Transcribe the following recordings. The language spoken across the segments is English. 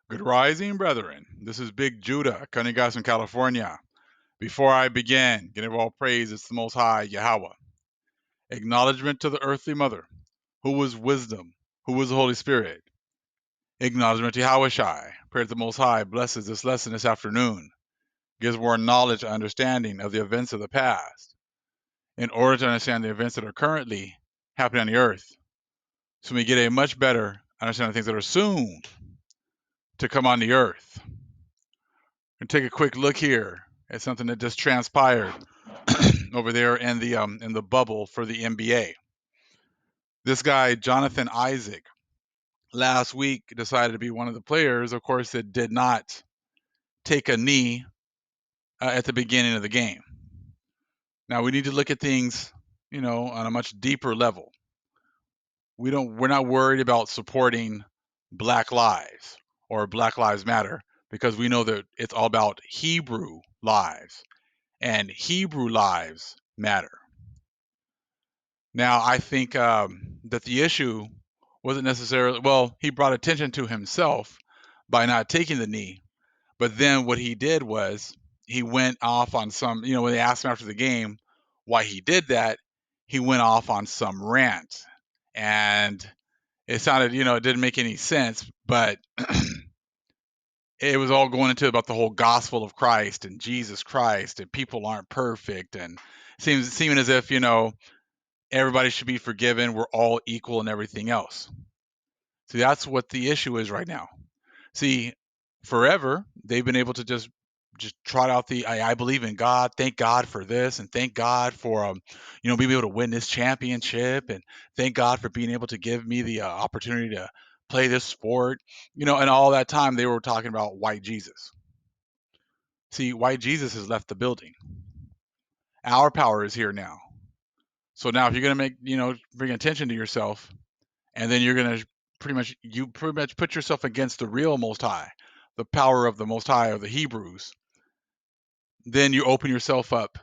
Good rising, brethren. This is Big Judah, coming to you guys from California. Before I begin, give all praise it's the Most High, Yahweh. Acknowledgement to the earthly mother, who was wisdom, who was the Holy Spirit. Acknowledgement to Yahweh Shai. Prayer to the Most High blesses this lesson this afternoon, gives more knowledge and understanding of the events of the past, in order to understand the events that are currently happening on the earth, so we get a much better understanding of things that are soon to come on the earth. And take a quick look here at something that just transpired over there in the bubble for the NBA. This guy Jonathan Isaac last week decided to be one of the players, of course, that did not take a knee at the beginning of the game. Now we need to look at things, on a much deeper level. We're not worried about supporting Black Lives or Black Lives Matter because we know that it's all about Hebrew lives. And Hebrew lives matter. Now, I think that the issue wasn't necessarily, well, he brought attention to himself by not taking the knee. But then what he did was he went off on some, when they asked him after the game why he did that, he went off on some rant. And it sounded, it didn't make any sense, but it was all going into about the whole gospel of Christ and Jesus Christ and people aren't perfect and seeming as if everybody should be forgiven, we're all equal and everything else. See, that's what the issue is right now. See, forever they've been able to just trot out the I believe in God, thank God for this, and thank God for being able to win this championship, and thank God for being able to give me the opportunity to play this sport, and all that time they were talking about white Jesus. See, white Jesus has left the building. Our power is here now. So now if you're going to bring attention to yourself, and then you're going to pretty much put yourself against the real Most High, the power of the Most High of the Hebrews, then you open yourself up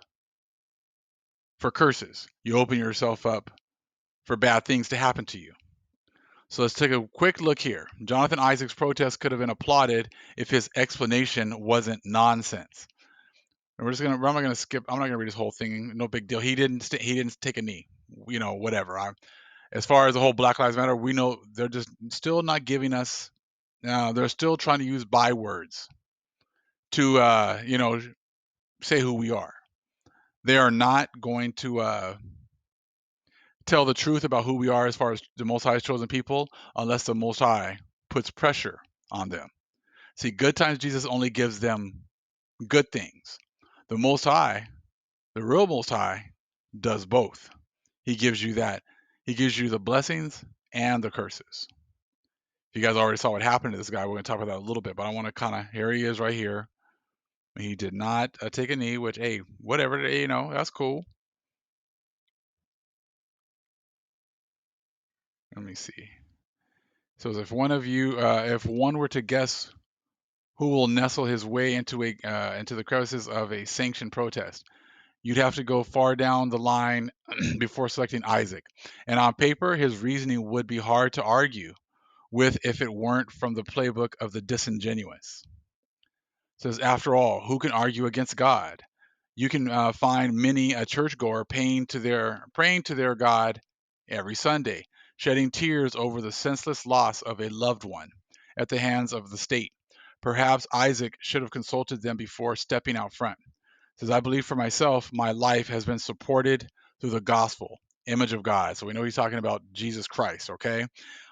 for curses. You open yourself up for bad things to happen to you. So let's take a quick look here. Jonathan Isaac's protest could have been applauded if his explanation wasn't nonsense. And I'm not gonna skip. I'm not gonna read his whole thing. No big deal. He didn't take a knee. Whatever. As far as the whole Black Lives Matter, we know they're just still not giving us. They're still trying to use bywords to say who we are. They are not going to tell the truth about who we are as far as the Most High's chosen people unless the Most High puts pressure on them. See, good times Jesus only gives them good things. The Most High, the real Most High, does both. He gives you that. He gives you the blessings and the curses. If you guys already saw what happened to this guy, we're going to talk about that a little bit, but I want to here he is right here. He did not take a knee, which, hey, whatever, that's cool. Let me see. So if if one were to guess who will nestle his way into the crevices of a sanctioned protest, you'd have to go far down the line before selecting Isaac. And on paper, his reasoning would be hard to argue with if it weren't from the playbook of the disingenuous. It says, after all, who can argue against God? You can find many a churchgoer praying to their God every Sunday, shedding tears over the senseless loss of a loved one at the hands of the state. Perhaps Isaac should have consulted them before stepping out front. It says, I believe for myself, my life has been supported through the gospel, image of God. So we know he's talking about Jesus Christ, okay?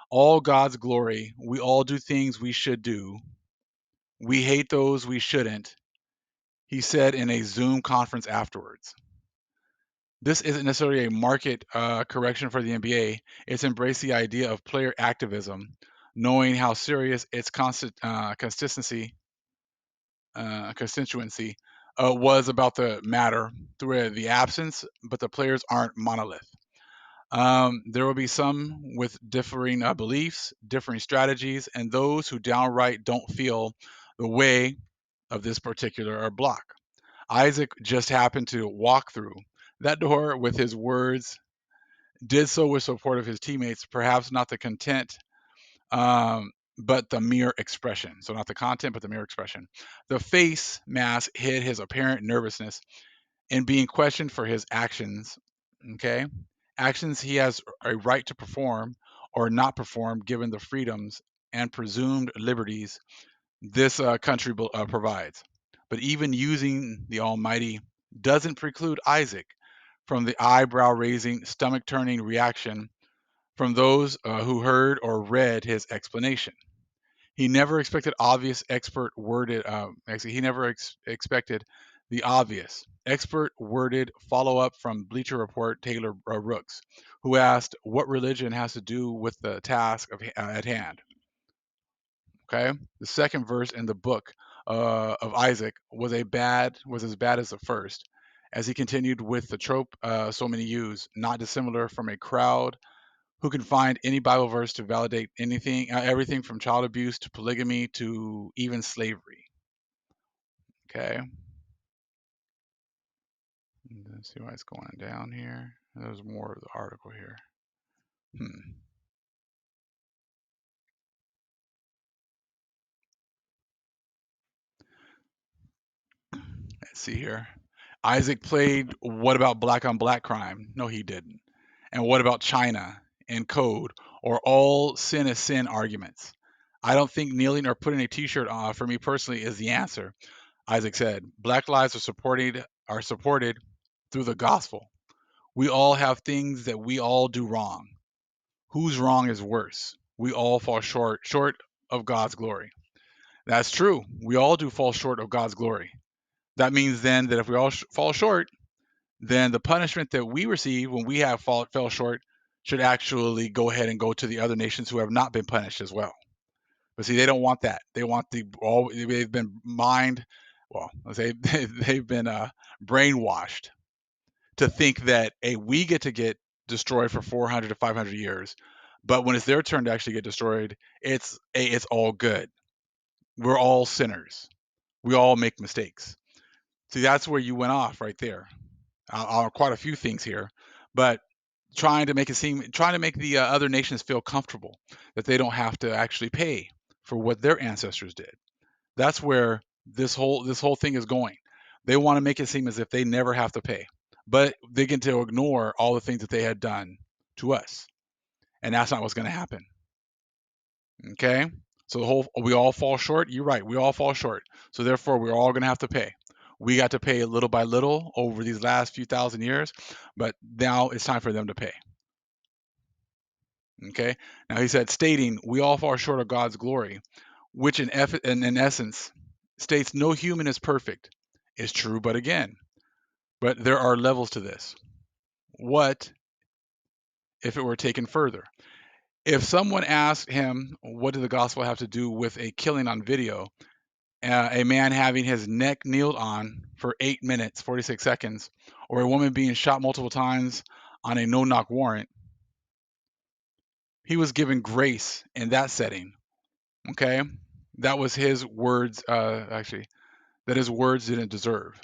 All God's glory. We all do things we should do. We hate those we shouldn't, he said in a Zoom conference afterwards. This isn't necessarily a market correction for the NBA. It's embraced the idea of player activism, knowing how serious its constituency was about the matter through the absence, but the players aren't monolith. There will be some with differing beliefs, differing strategies, and those who downright don't feel the way of this particular block. Isaac just happened to walk through that door with his words, did so with support of his teammates, perhaps not the content, um, but the mere expression. So not the content, but the mere expression. The face mask hid his apparent nervousness in being questioned for his actions. Okay, actions he has a right to perform or not perform, given the freedoms and presumed liberties this country provides. But even using the Almighty doesn't preclude Isaac from the eyebrow raising, stomach turning reaction from those who heard or read his explanation. He never expected obvious expert worded. Actually, he never expected the obvious expert worded follow up from Bleacher Report Taylor Rooks, who asked what religion has to do with the task at hand. Okay, the second verse in the book of Isaac was as bad as the first, as he continued with the trope so many use, not dissimilar from a crowd who can find any Bible verse to validate anything, everything from child abuse to polygamy to even slavery. Okay, let's see why it's going down here. There's more of the article here. Let's see here. Isaac played What About Black on Black Crime? No, he didn't. And what about China and code or all sin is sin arguments? I don't think kneeling or putting a t-shirt on for me personally is the answer. Isaac said, Black lives are supported through the gospel. We all have things that we all do wrong. Whose wrong is worse? We all fall short of God's glory. That's true. We all do fall short of God's glory. That means then that if we all fall short, then the punishment that we receive when we have fell short should actually go ahead and go to the other nations who have not been punished as well. But see, they don't want that. They want they've been let's say they've been brainwashed to think that we get to get destroyed for 400 to 500 years, but when it's their turn to actually get destroyed, it's all good. We're all sinners. We all make mistakes. See, that's where you went off right there. Quite a few things here, but trying to make the other nations feel comfortable that they don't have to actually pay for what their ancestors did. That's where this whole thing is going. They want to make it seem as if they never have to pay, but they get to ignore all the things that they had done to us, and that's not what's going to happen. Okay, so we all fall short. You're right, we all fall short. So therefore, we're all going to have to pay. We got to pay little by little over these last few thousand years, but now it's time for them to pay. Okay. Now he said, stating, we all fall short of God's glory, which in essence states no human is perfect, is true, but again, but there are levels to this. What if it were taken further? If someone asked him, what did the gospel have to do with a killing on video, a man having his neck kneeled on for 8 minutes, 46 seconds, or a woman being shot multiple times on a no knock warrant, he was given grace in that setting. Okay, that was his words. Actually, that his words didn't deserve.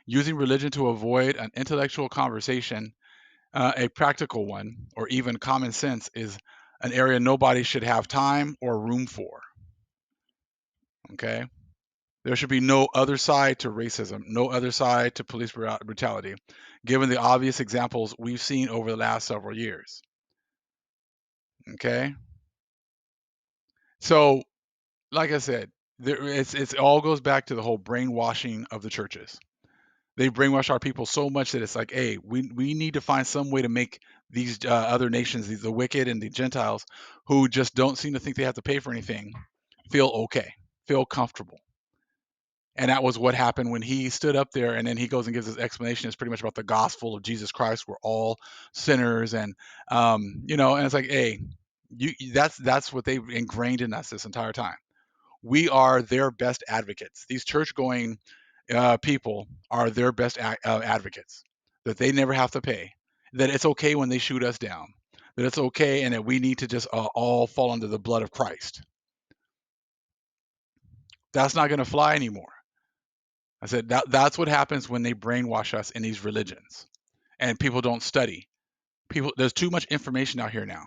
Using religion to avoid an intellectual conversation, a practical one, or even common sense, is an area nobody should have time or room for. Okay, there should be no other side to racism, no other side to police brutality, given the obvious examples we've seen over the last several years. Okay, so like I said, it's all goes back to the whole brainwashing of the churches. They brainwash our people so much that it's like, hey, we need to find some way to make these other nations, the wicked and the Gentiles, who just don't seem to think they have to pay for anything, feel okay, feel comfortable. And that was what happened when he stood up there, and then he goes and gives his explanation. It's pretty much about the gospel of Jesus Christ. We're all sinners, and and it's like, hey, that's what they've ingrained in us this entire time. We are their best advocates. These church going people are their best advocates, that they never have to pay, that it's okay when they shoot us down, that it's okay, and that we need to just all fall under the blood of Christ. That's not going to fly anymore. I said that's what happens when they brainwash us in these religions and people don't study. There's too much information out here now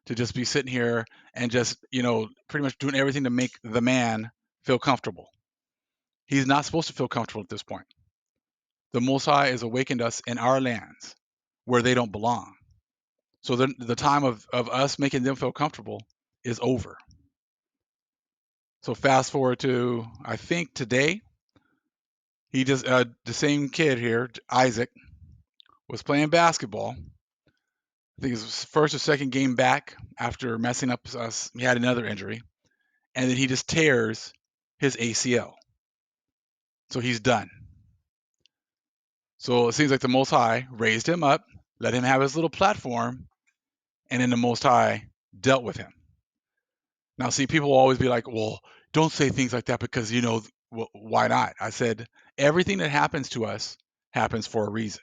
to just be sitting here and just, pretty much doing everything to make the man feel comfortable. He's not supposed to feel comfortable at this point. The Most High has awakened us in our lands where they don't belong. So the time of us making them feel comfortable is over. So fast forward to, I think today, he just the same kid here, Isaac, was playing basketball. I think it was his first or second game back after messing up. He had another injury, and then he just tears his ACL. So he's done. So it seems like the Most High raised him up, let him have his little platform, and then the Most High dealt with him. Now, see, people will always be like, well, don't say things like that because, why not? I said, everything that happens to us happens for a reason.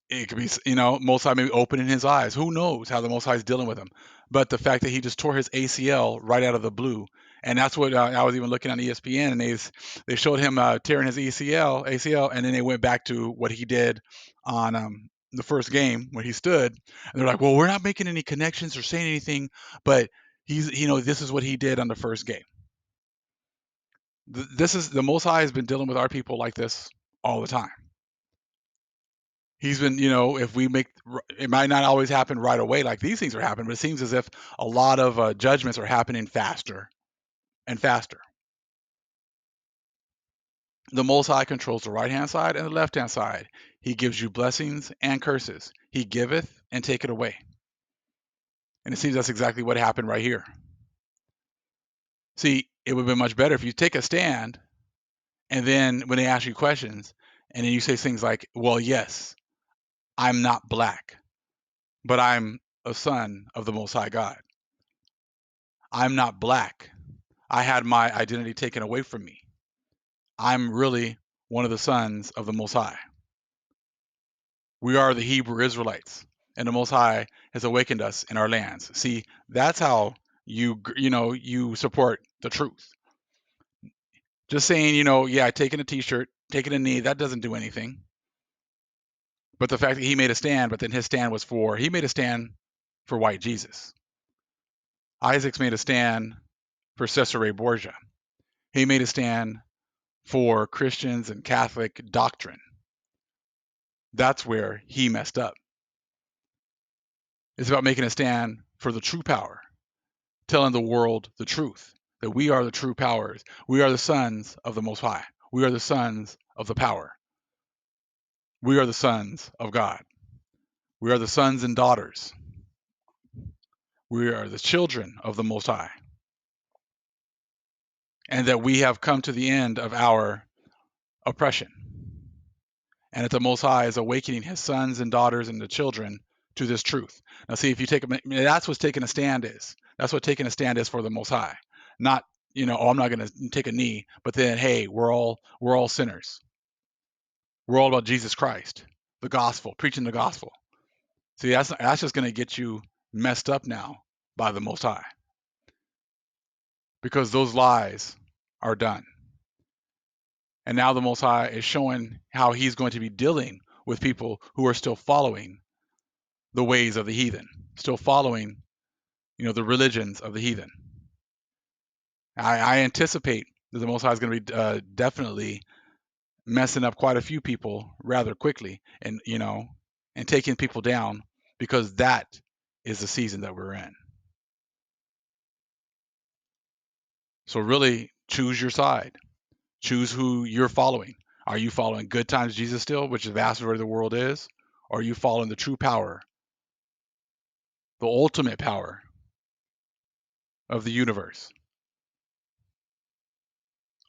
It could be, Most High maybe opening his eyes. Who knows how the Most High is dealing with him? But the fact that he just tore his ACL right out of the blue, and that's what I was even looking on ESPN, and they showed him tearing his ACL, and then they went back to what he did on the first game when he stood, and they're like, well, we're not making any connections or saying anything, but this is what he did on the first game. This is the Most High has been dealing with our people like this all the time. He's been, if we make it might not always happen right away like these things are happening, but it seems as if a lot of judgments are happening faster and faster. The Most High controls the right hand side and the left hand side. He gives you blessings and curses. He giveth and taketh away. And it seems that's exactly what happened right here. See, it would have been much better if you take a stand and then when they ask you questions and then you say things like, well, yes, I'm not black, but I'm a son of the Most High God. I'm not black. I had my identity taken away from me. I'm really one of the sons of the Most High. We are the Hebrew Israelites, and the Most High has awakened us in our lands. See, that's how you support the truth. Just saying, yeah, taking a T-shirt, taking a knee, that doesn't do anything. But the fact that he made a stand, but then his stand was he made a stand for white Jesus. Isaac's made a stand for Cesare Borgia. He made a stand for Christians and Catholic doctrine. That's where he messed up. It's about making a stand for the true power, telling the world the truth, that we are the true powers. We are the sons of the Most High. We are the sons of the power. We are the sons of God. We are the sons and daughters. We are the children of the Most High. And that we have come to the end of our oppression. And that the Most High is awakening his sons and daughters and the children to this truth. Now, see, if you that's what taking a stand is. That's what taking a stand is for the Most High. Not, oh, I'm not going to take a knee, but then, hey, we're all sinners. We're all about Jesus Christ, the gospel, preaching the gospel. See, that's just going to get you messed up now by the Most High, because those lies are done. And now the Most High is showing how he's going to be dealing with people who are still following the ways of the heathen, still following, the religions of the heathen. I anticipate that the Most High is going to be definitely messing up quite a few people rather quickly, and and taking people down, because that is the season that we're in. So really choose your side. Choose who you're following. Are you following good times Jesus still, which is the vast majority of the world is? Or are you following the true power, the ultimate power of the universe?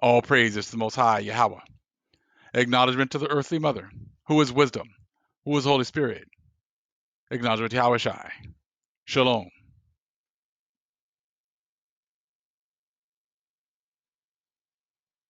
All praise is to the Most High, Yahweh. Acknowledgement to the earthly mother, who is wisdom, who is Holy Spirit. Acknowledgement to Yahweh Shai. Shalom.